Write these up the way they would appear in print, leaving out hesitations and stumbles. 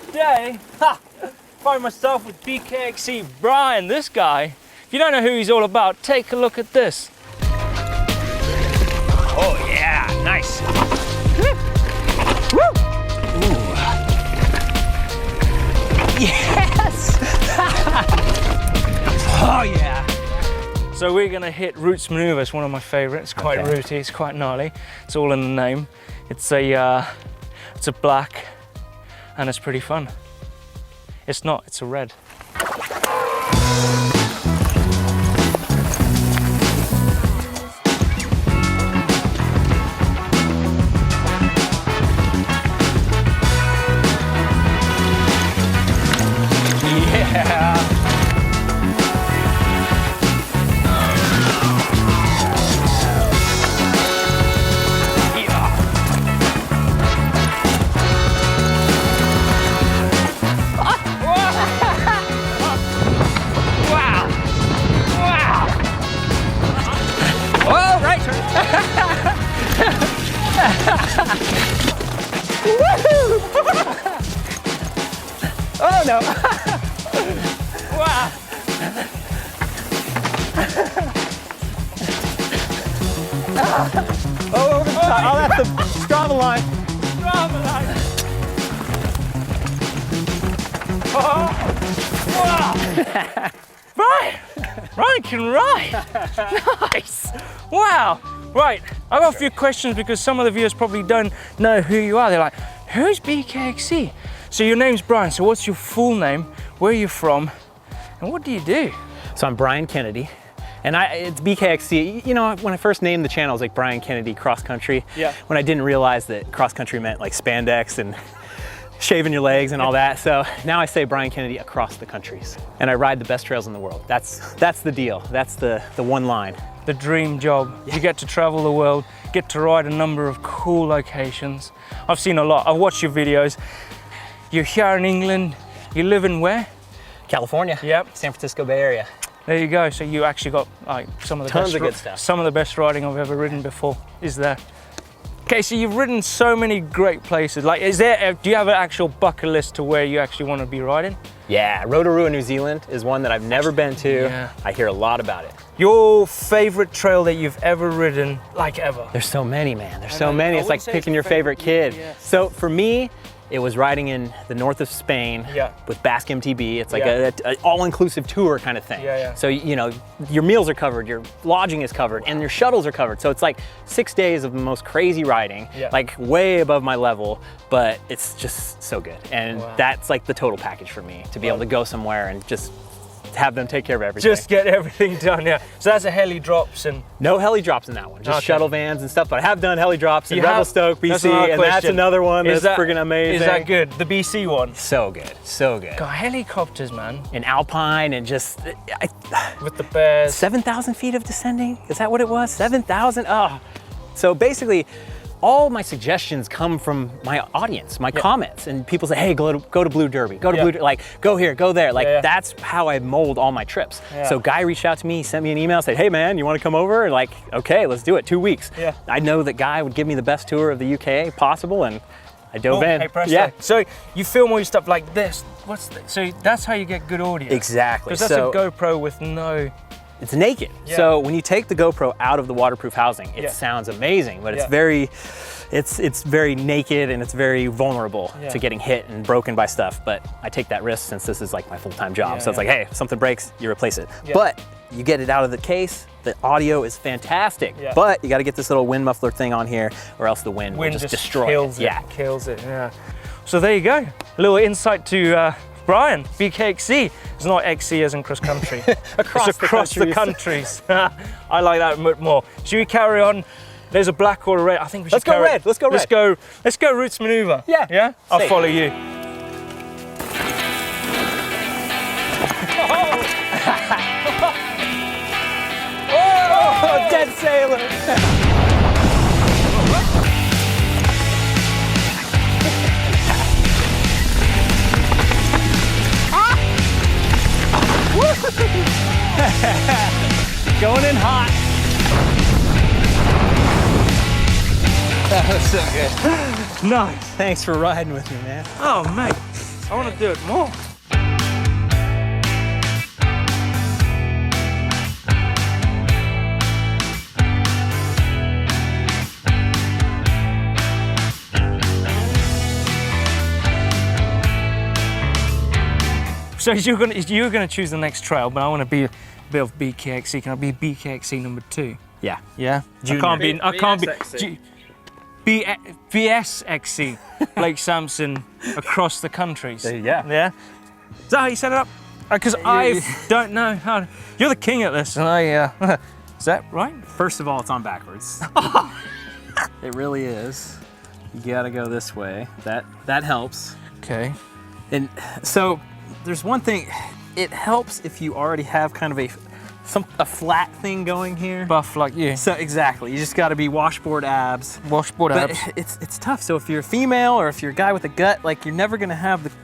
Today, find myself with BKXC Brian. This guy, if you don't know who he's all about, take a look at this. Oh yeah, nice. Woo! Ooh. Yes! Oh yeah. So we're gonna hit Roots Maneuver. It's one of my favorites. It's quite rooty, it's quite gnarly. It's all in the name. It's a black and it's pretty fun. It's not, it's a red. Oh no! Wow! Oh, over the top. Oh, that's the Strava line. Strava line. Oh! Wow! Brian can ride. Nice. Wow. Right. I got a few questions because some of the viewers probably don't know who you are. They're like, who's BKXC? So your name's Brian. So what's your full name? Where are you from? And what do you do? So I'm Brian Kennedy, and it's BKXC. You know, when I first named the channel, I was like Brian Kennedy Cross Country. Yeah. When I didn't realize that cross country meant like spandex and shaving your legs and all that. So now I say Brian Kennedy across the countries, and I ride the best trails in the world. That's the deal. That's the one line. The dream job. You get to travel the world, get to ride a number of cool locations. I've seen a lot. I've watched your videos. You're here in England. You live in where? California. Yep. San Francisco Bay Area. There you go. So you actually got like some of the tons of good stuff. Some of the best riding I've ever ridden before is there. Okay, so you've ridden so many great places. Like, do you have an actual bucket list to where you actually want to be riding? Yeah, Rotorua, New Zealand is one that I've never been to. Yeah. I hear a lot about it. Your favorite trail that you've ever ridden, like ever? There's so many, man. There's so many. It's like picking your favorite kid. Yeah. So for me, it was riding in the north of Spain with Basque MTB. It's like an all-inclusive tour kind of thing. So, you know, your meals are covered, your lodging is covered, and your shuttles are covered. So it's like 6 days of the most crazy riding, like way above my level, but it's just so good. And that's like the total package for me, to be able to go somewhere and just have them take care of everything. Just get everything done, yeah. So that's a heli drops and... No heli drops in that one, just shuttle vans and stuff, but I have done heli drops in Revelstoke, BC, and that's another one that's friggin' amazing. Is that good? The BC one? So good, so good. Got helicopters, man. In Alpine and just... with the bears. 7,000 feet of descending? Is that what it was? 7,000? Oh. So basically, all my suggestions come from my audience, my comments, and people say, hey, go to Blue Derby, go to Blue Derby, like, go here, go there. Like, that's how I mold all my trips. So Guy reached out to me, sent me an email, said, hey man, you wanna come over? And like, okay, let's do it, 2 weeks. I know that Guy would give me the best tour of the UK possible, and I dove in. Hey, presto. So you film all your stuff like this. What's this? So that's how you get good audio. Exactly. Because that's a GoPro with no... It's naked. So when you take the GoPro out of the waterproof housing, it sounds amazing, but it's very naked and it's very vulnerable to getting hit and broken by stuff. But I take that risk since this is like my full-time job. So it's like, hey, if something breaks, you replace it. But you get it out of the case, the audio is fantastic. But you got to get this little wind muffler thing on here, or else the wind will just destroy kills it. Kills it, So there you go. A little insight to Brian, BKXC. It's not XC as in cross country. Across the countries. I like that much more. Should we carry on? There's a black or a red. I think we should go red. Let's go red. Let's go Roots Maneuver. Yeah? I'll follow you. Oh, dead sailor. Going in hot. That was so good. Nice. Thanks for riding with me, man. Oh, mate, I want to do it more. So you're gonna choose the next trail, but I want to be a bit of BKXC. Can I be BKXC number 2? Yeah. Yeah. Junior. I can't be BSXC. Blake Sampson across the countries. Yeah. Yeah. Is that how you set it up? Because I don't know how. You're the king at this, and I. Is that right? First of all, it's on backwards. It really is. You gotta go this way. That helps. Okay. And so there's one thing. It helps if you already have kind of a flat thing going here. Buff like you. So exactly. You just gotta be washboard abs. Washboard abs. But it's tough. So if you're a female or if you're a guy with a gut, like you're never gonna have the thing.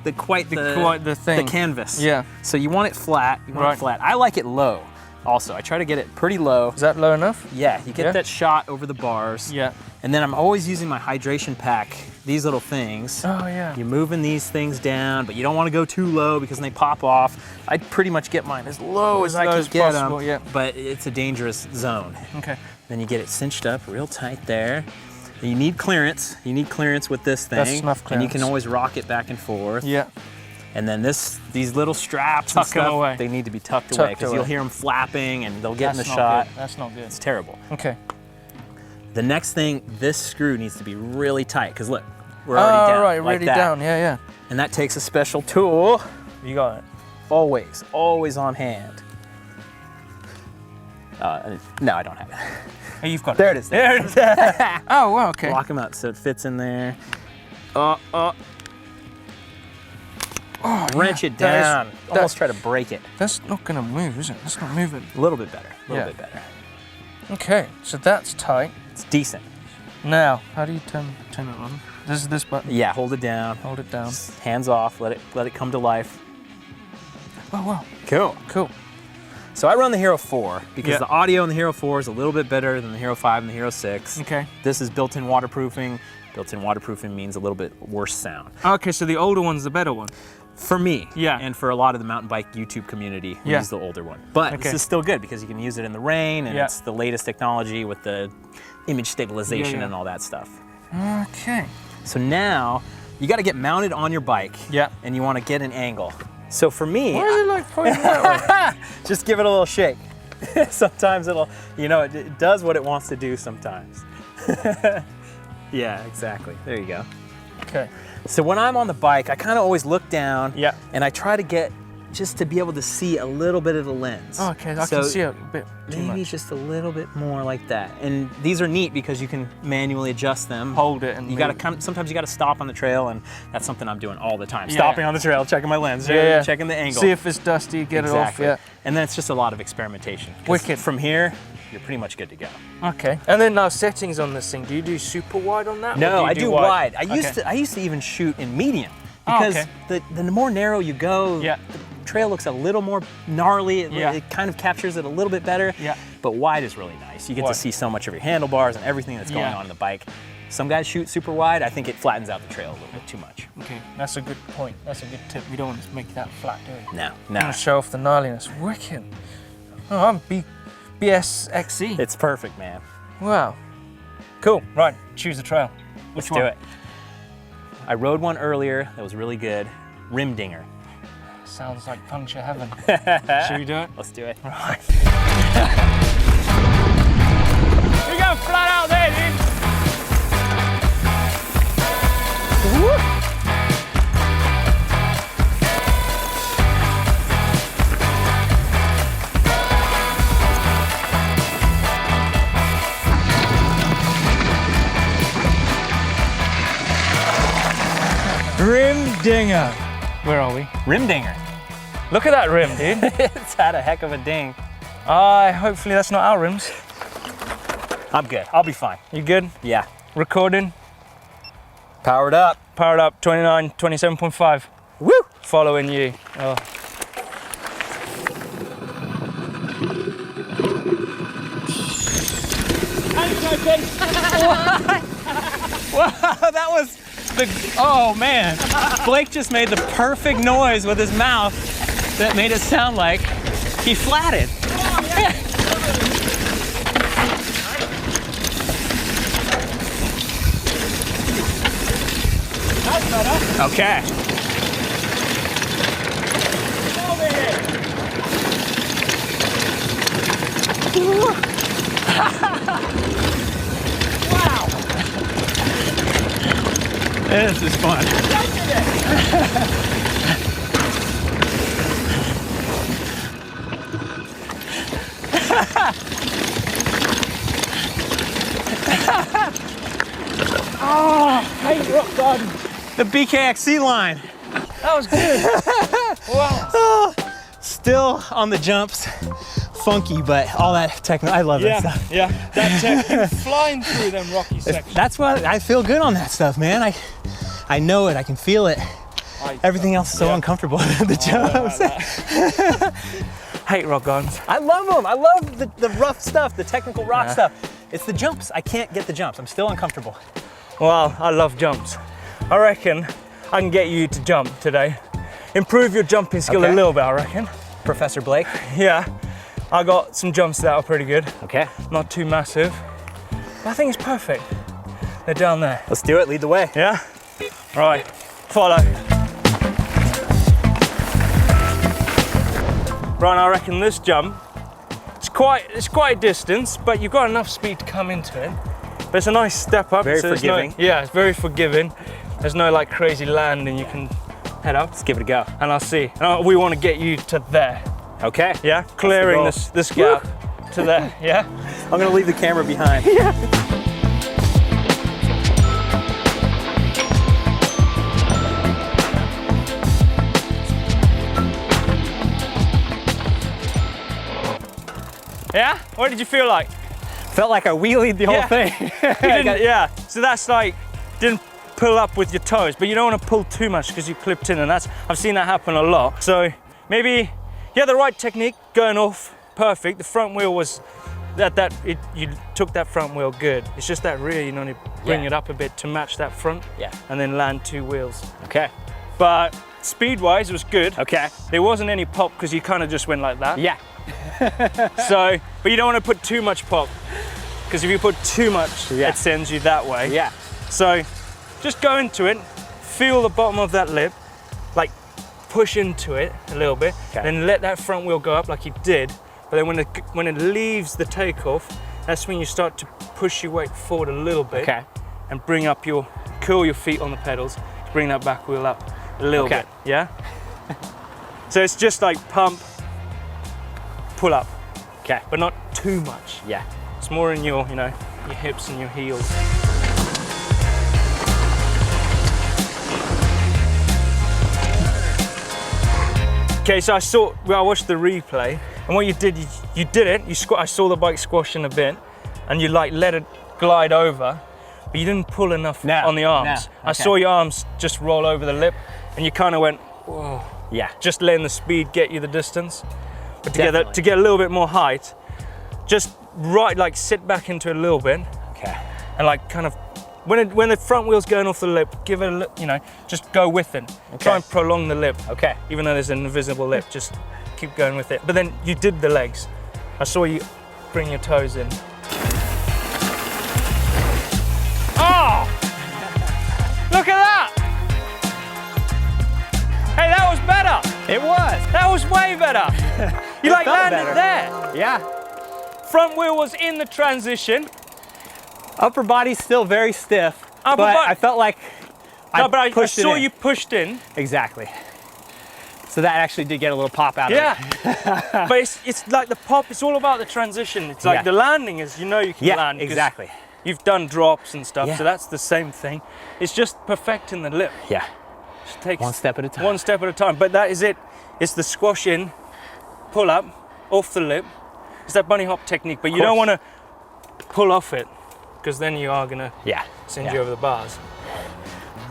The canvas. Yeah. So you want it flat. You want it flat. I like it low. Also, I try to get it pretty low. Is that low enough? Yeah, you get that shot over the bars. Yeah. And then I'm always using my hydration pack, these little things. Oh, yeah. You're moving these things down, but you don't want to go too low because then they pop off. I pretty much get mine as low as I can get them, yeah. but it's a dangerous zone. Okay. Then you get it cinched up real tight there. And you need clearance. You need clearance with this thing. That's enough clearance. And you can always rock it back and forth. Yeah. And then these little straps Tuck and stuff, them away. they need to be tucked away because you'll hear them flapping and they'll get in the shot. Good. That's not good. It's terrible. Okay. The next thing, this screw needs to be really tight because look, we're already down. Right, like already that. down. Yeah, yeah. And that takes a special tool. You got it. Always on hand. No, I don't have it. Oh, you've got it. There it is. There it is. Oh, well, okay. Lock them out so it fits in there. Wrench it down. Almost try to break it. That's not gonna move, is it? That's not moving. A little bit better. A little bit better. Okay, so that's tight. It's decent. Now, how do you turn it on? This is this button. Yeah, hold it down. Hold it down. Just hands off. Let it come to life. Oh wow. Cool. So I run the Hero 4 because the audio in the Hero 4 is a little bit better than the Hero 5 and the Hero 6. Okay. This is built-in waterproofing. Built-in waterproofing means a little bit worse sound. Okay, so the older one's the better one. For me, yeah, and for a lot of the mountain bike YouTube community, we use the older one. But this is still good because you can use it in the rain, and it's the latest technology with the image stabilization and all that stuff. Okay. So now, you got to get mounted on your bike, and you want to get an angle. So for me, why is it like pointing that way? Just give it a little shake. Sometimes it'll, it does what it wants to do sometimes. Yeah, exactly. There you go. Okay. So when I'm on the bike, I kind of always look down, and I try to get just to be able to see a little bit of the lens. Oh, okay, I can see a bit too maybe much. just a little bit more like that. And these are neat because you can manually adjust them. Hold it, and you got to come. Sometimes you got to stop on the trail, and that's something I'm doing all the time. Stopping on the trail, checking my lens, checking the angle, see if it's dusty, get it off. Yeah. And then it's just a lot of experimentation. Wicked. From here, you're pretty much good to go. Okay. And then now settings on this thing. Do you do super wide on that? No, I do wide. I used to even shoot in medium because the more narrow you go, the trail looks a little more gnarly. It kind of captures it a little bit better. Yeah. But wide is really nice. You get to see so much of your handlebars and everything that's going on the bike. Some guys shoot super wide. I think it flattens out the trail a little bit too much. Okay, that's a good point. That's a good tip. We don't want to make that flat, do we? No. I want to show off the gnarliness. Wicked. Oh, I'm BSXC. It's perfect, man. Wow. Cool. Right, choose the trail. Let's do it. I rode one earlier that was really good. Rim dinger. Sounds like puncture heaven. Should we do it? Let's do it. Right. You're going flat out there, dude. Woo. Rim dinger. Where are we? Rim dinger. Look at that rim, dude. It's had a heck of a ding. Hopefully that's not our rims. I'm good. I'll be fine. You good? Yeah. Recording. Powered up. Powered up. 29, 27.5. Woo! Following you. Oh. What? Wow, that was the, oh man. Blake just made the perfect noise with his mouth that made it sound like he flatted. That's better. Okay. Wow. This is fun. Oh, hey, rock garden. The BKXC line. That was good. Wow. Oh, still on the jumps. Funky, but all that techno, I love that stuff. Yeah, that tech, flying through them rocky sections. That's what, I feel good on that stuff, man. I know it, I can feel it. Everything else is so uncomfortable, the jumps. Hate rock gardens. I love them, I love the rough stuff, the technical rock stuff. It's the jumps, I can't get the jumps, I'm still uncomfortable. Well, I love jumps. I reckon I can get you to jump today. Improve your jumping skill a little bit, I reckon. Professor Blake? Yeah. I got some jumps that are pretty good. Okay. Not too massive. But I think it's perfect. They're down there. Let's do it, lead the way. Yeah? Right, follow. Brian, I reckon this jump, it's quite a distance, but you've got enough speed to come into it. But it's a nice step up. Very forgiving. Yeah, it's very forgiving. There's no like crazy landing, you can head up. Let's give it a go. And I'll see. And we want to get you to there. Okay. Yeah, clearing this gap to there, yeah? I'm gonna leave the camera behind. Yeah. Yeah? What did you feel like? Felt like I wheelied the whole thing. Yeah, so that's like, didn't pull up with your toes, but you don't want to pull too much because you clipped in, and I've seen that happen a lot. So maybe, yeah, the right technique, going off, perfect. The front wheel was, you took that front wheel good. It's just that rear, you know, you bring it up a bit to match that front, and then land two wheels. Okay. But speed-wise, it was good. Okay. There wasn't any pop because you kind of just went like that. Yeah. So, but you don't want to put too much pop, because if you put too much, it sends you that way. Yeah. So, just go into it, feel the bottom of that lip, like push into it a little bit, then let that front wheel go up like you did. But then when it leaves the takeoff, that's when you start to push your weight forward a little bit, and bring up curl your feet on the pedals, bring that back wheel up a little bit. Yeah. So it's just like pump, pull up. Okay. But not too much. Yeah. It's more in your, your hips and your heels. Okay, so I watched the replay, and what you did, you did it. I saw the bike squashing a bit, and you like let it glide over, but you didn't pull enough on the arms. I saw your arms just roll over the lip, and you kind of went, whoa. Yeah. Just letting the speed get you the distance. But to get a little bit more height, just like sit back into it a little bit. Okay. And like kind of, when the front wheel's going off the lip, give it a just go with it. Okay. Try and prolong the lip. Okay. Even though there's an invisible lip, just keep going with it. But then you did the legs. I saw you bring your toes in. Oh! Look at that! Hey, that was better. It was. That was way better. You like landed there. Yeah. Front wheel was in the transition. Upper body's still very stiff, but I felt like I saw you pushed in. Exactly. So that actually did get a little pop out of it. Yeah. But it's like the pop, it's all about the transition. It's like the landing is, you can land. Exactly. You've done drops and stuff, so that's the same thing. It's just perfecting the lip. Yeah. Just takes one step at a time. One step at a time, but that is it. It's the squash in, pull up, off the lip. It's that bunny hop technique, but you don't want to pull off it, because then you are gonna send you over the bars.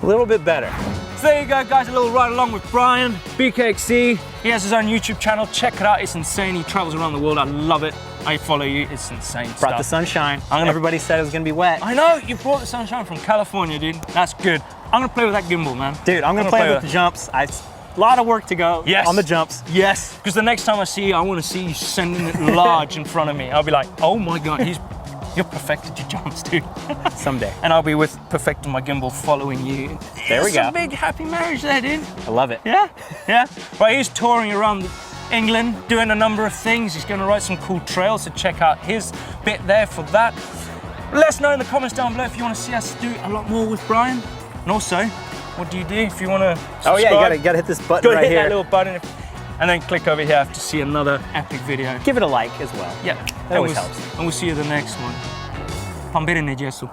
A little bit better. So there you go, guys, a little ride along with Brian, BKXC. He has his own YouTube channel, check it out, it's insane. He travels around the world, I love it. I follow you. It's insane Brought stuff. the sunshine. Everybody said it was gonna be wet. I know, you brought the sunshine from California, dude. That's good. I'm gonna play with that gimbal, man. Dude, I'm gonna play with the jumps. A lot of work to go on the jumps. Yes, because the next time I see you, I want to see you sending it large in front of me. I'll be like, oh my God, you're perfected your jumps, dude. Someday. And I'll be with perfecting my gimbal following you. There we go. It's a big happy marriage there, dude. I love it. Yeah, yeah. Right, he's touring around England, doing a number of things. He's going to write some cool trails, so check out his bit there for that. Let us know in the comments down below if you want to see us do a lot more with Brian. And also, what do you do if you want to subscribe? Oh yeah, you gotta hit this button right here. Hit that little button, and then click over here to see another epic video. Give it a like as well. Yeah, that always helps. And we'll see you in the next one. Pambere Negesu.